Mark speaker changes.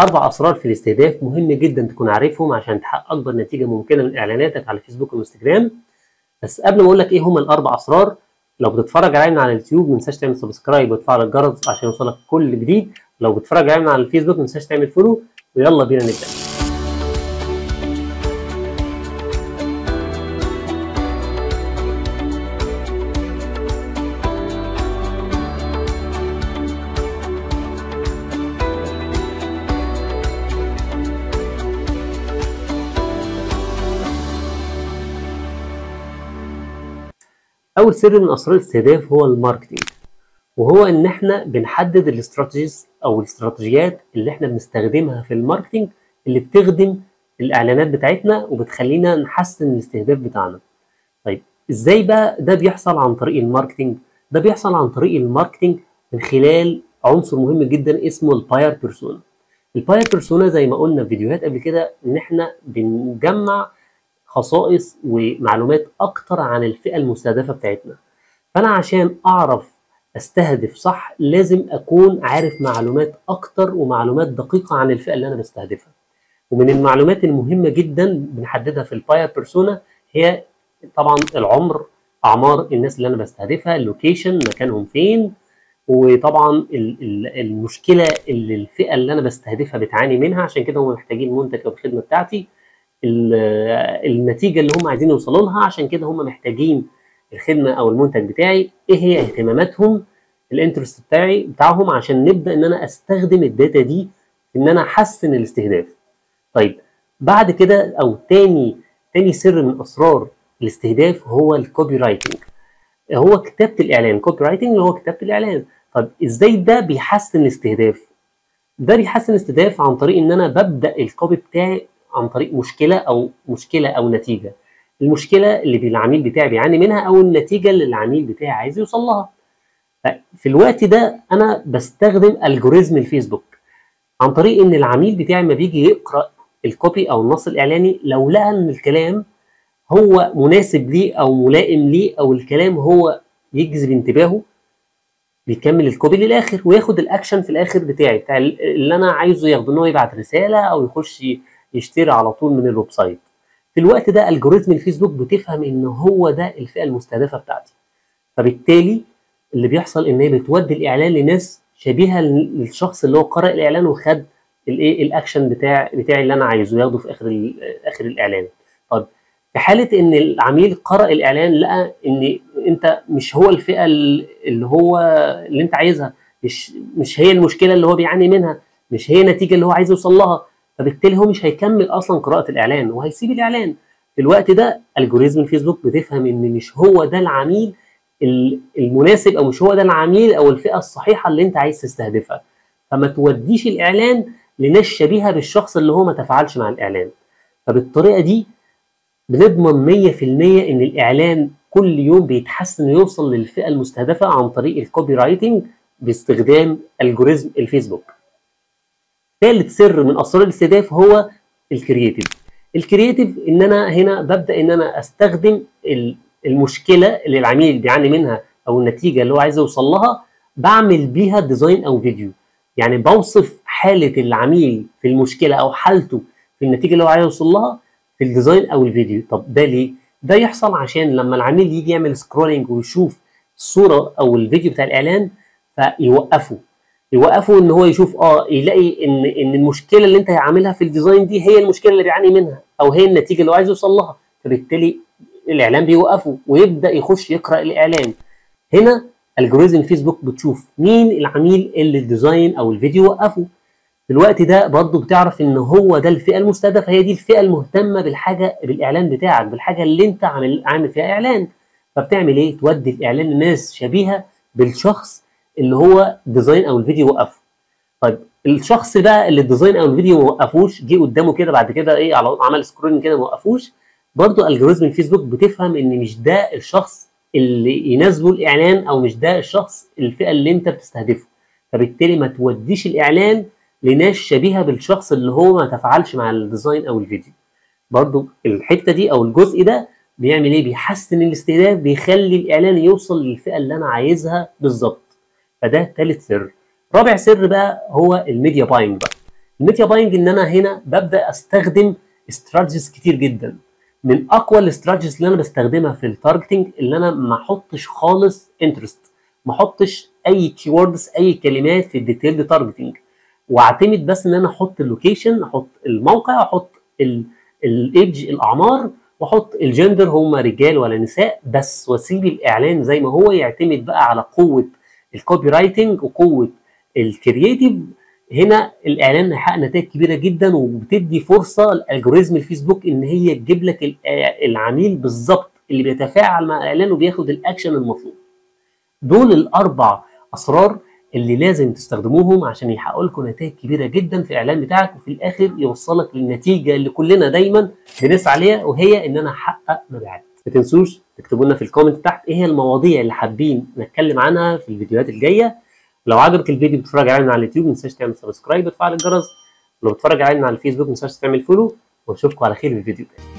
Speaker 1: 4 أسرار في الاستهداف مهم جدا تكون عارفهم عشان تحقق أكبر نتيجة ممكنة من إعلاناتك على الفيسبوك والإنستجرام. بس قبل ما أقول لك إيه هما ال4 أسرار، لو بتتفرج علينا على اليوتيوب ما تنساش تعمل سبسكرايب وتفعل الجرس عشان يوصلك كل جديد. لو بتتفرج علينا على الفيسبوك ما تنساش تعمل فولو، ويلا بينا نبدأ. أول سر من أسرار الاستهداف هو الماركتينج، وهو إن إحنا بنحدد الاستراتيجيز أو الاستراتيجيات اللي إحنا بنستخدمها في الماركتينج اللي بتخدم الإعلانات بتاعتنا وبتخلينا نحسن الاستهداف بتاعنا. طيب إزاي بقى ده بيحصل عن طريق الماركتينج؟ ده بيحصل عن طريق الماركتينج من خلال عنصر مهم جدا اسمه الباير بيرسونا. الباير بيرسونا زي ما قلنا في فيديوهات قبل كده إن إحنا بنجمع خصائص ومعلومات اكتر عن الفئة المستهدفة بتاعتنا. فانا عشان اعرف استهدف صح لازم اكون عارف معلومات اكتر ومعلومات دقيقة عن الفئة اللي انا بستهدفها. ومن المعلومات المهمة جدا بنحددها في الباير بيرسونا هي طبعا العمر، اعمار الناس اللي انا بستهدفها، اللوكيشن مكانهم فين، وطبعا المشكلة اللي الفئة اللي انا بستهدفها بتعاني منها، عشان كده هم محتاجين المنتج او الخدمة بتاعتي، النتيجه اللي هم عايزين يوصلوا لها، عشان كده هم محتاجين الخدمه او المنتج بتاعي، ايه هي اهتماماتهم، الانترست بتاعهم، عشان نبدا ان انا استخدم الداتا دي ان انا احسن الاستهداف. طيب بعد كده او تاني سر من اسرار الاستهداف هو الكوبي رايتنج، هو كتابه الاعلان. كوبي رايتنج اللي هو كتابه الاعلان. طب ازاي ده بيحسن الاستهداف؟ ده بيحسن الاستهداف عن طريق ان انا ببدا الكوبي بتاعي عن طريق مشكله او نتيجه. المشكله اللي العميل بتاعي بيعاني منها او النتيجه اللي العميل بتاعي عايز يوصل لها. في الوقت ده انا بستخدم الجوريزم الفيسبوك عن طريق ان العميل بتاعي ما بيجي يقرا الكوبي او النص الاعلاني، لو لقى ان الكلام هو مناسب ليه او ملائم ليه او الكلام هو يجذب انتباهه، بيكمل الكوبي للاخر وياخد الاكشن في الاخر بتاع اللي انا عايزه ياخده، ان هو يبعت رساله او يخش يشتري على طول من الويب سايت. في الوقت ده الجوريزم الفيسبوك بتفهم ان هو ده الفئه المستهدفه بتاعتي، فبالتالي اللي بيحصل ان هي بتودي الاعلان لناس شبيهه للشخص اللي هو قرأ الاعلان وخد الاكشن بتاعي اللي انا عايزه ياخده في اخر الاعلان. طب في حاله ان العميل قرأ الاعلان لقى ان انت مش هو الفئه اللي انت عايزها، مش هي المشكله اللي هو بيعاني منها، مش هي النتيجه اللي هو عايز يوصل لها، فبالتالي هو مش هيكمل اصلا قراءه الاعلان وهيسيب الاعلان. في الوقت ده الجوريزم الفيسبوك بتفهم ان مش هو ده العميل المناسب، او مش هو ده العميل او الفئه الصحيحه اللي انت عايز تستهدفها، فما توديش الاعلان لناس شبيهه بالشخص اللي هو ما تفاعلش مع الاعلان. فبالطريقه دي بنضمن 100% ان الاعلان كل يوم بيتحسن ويوصل للفئه المستهدفه عن طريق الكوبي رايتنج باستخدام الجوريزم الفيسبوك. ثالث سر من اسرار الاستهداف هو الكرييتيف. الكرييتيف ان انا هنا ببدا ان انا استخدم المشكله اللي العميل بيعاني منها او النتيجه اللي هو عايز يوصل لها، بعمل بيها ديزاين او فيديو. يعني بوصف حاله العميل في المشكله او حالته في النتيجه اللي هو عايز يوصل لها في الديزاين او الفيديو. طب ده ليه؟ ده يحصل عشان لما العميل يجي يعمل سكرولينج ويشوف الصوره او الفيديو بتاع الاعلان يوقفوا ان هو يشوف يلاقي ان المشكله اللي انت عاملها في الديزاين دي هي المشكله اللي بيعاني منها او هي النتيجه اللي هو عايز يوصل لها، فبالتالي الاعلان بيوقفه ويبدا يخش يقرا الاعلان. هنا الجوريزم فيسبوك بتشوف مين العميل اللي الديزاين او الفيديو وقفه. في الوقت ده برضه بتعرف ان هو ده الفئه المستهدفه، هي دي الفئه المهتمه بالاعلان بتاعك، بالحاجه اللي انت عامل فيها اعلان. فبتعمل ايه؟ تودي الاعلان لناس شبيهه بالشخص اللي هو ديزاين او الفيديو وقفه. طيب الشخص بقى اللي الديزاين او الفيديو ما وقفوش، جه قدامه كده بعد كده عمل سكرولنج كده ما وقفوش، برضه الجوريزم الفيسبوك بتفهم ان مش ده الشخص اللي يناسبه الاعلان او مش ده الشخص الفئه اللي انت بتستهدفه، فبالتالي ما توديش الاعلان لناس شبيهه بالشخص اللي هو ما تفاعلش مع الديزاين او الفيديو. برضو الحته دي او الجزء ده بيعمل ايه؟ بيحسن الاستهداف، بيخلي الاعلان يوصل للفئه اللي انا عايزها بالظبط. فده ثالث سر. رابع سر بقى هو الميديا باينج بقى. الميديا باينج ان انا هنا ببدا استخدم استراتيجيز كتير جدا. من اقوى الاستراتيجيز اللي انا بستخدمها في التارجتنج اللي انا ما احطش خالص انترست، ما احطش اي كيوردز، اي كلمات في الديتيلد تارجتنج، واعتمد بس ان انا احط اللوكيشن، احط الموقع، احط الايدج، الاعمار، واحط الجندر هم رجال ولا نساء بس، واسيب الاعلان زي ما هو يعتمد بقى على قوه الكوبي رايتنج وقوه الكرييتيف. هنا الاعلان هيحقق نتائج كبيره جدا، وبتدي فرصه لالجوريزم الفيسبوك ان هي تجيب لك العميل بالظبط اللي بيتفاعل مع الاعلان وبياخد الاكشن المطلوب. دول الاربع اسرار اللي لازم تستخدموهم عشان يحققوا لكم نتائج كبيره جدا في الاعلان بتاعك، وفي الاخر يوصلك للنتيجه اللي كلنا دايما بنسعى ليها، وهي ان انا احقق مبيعات. ما تنسوش تكتبوا لنا في الكومنت تحت ايه هي المواضيع اللي حابين نتكلم عنها في الفيديوهات الجايه. لو عجبك الفيديو بتتفرج علينا على اليوتيوب ما تنساش تعمل سبسكرايب وتفعل الجرس، ولو بتتفرج علينا على الفيسبوك ما تنساش تعمل فولو، ونشوفكم على خير في الفيديو الجاي.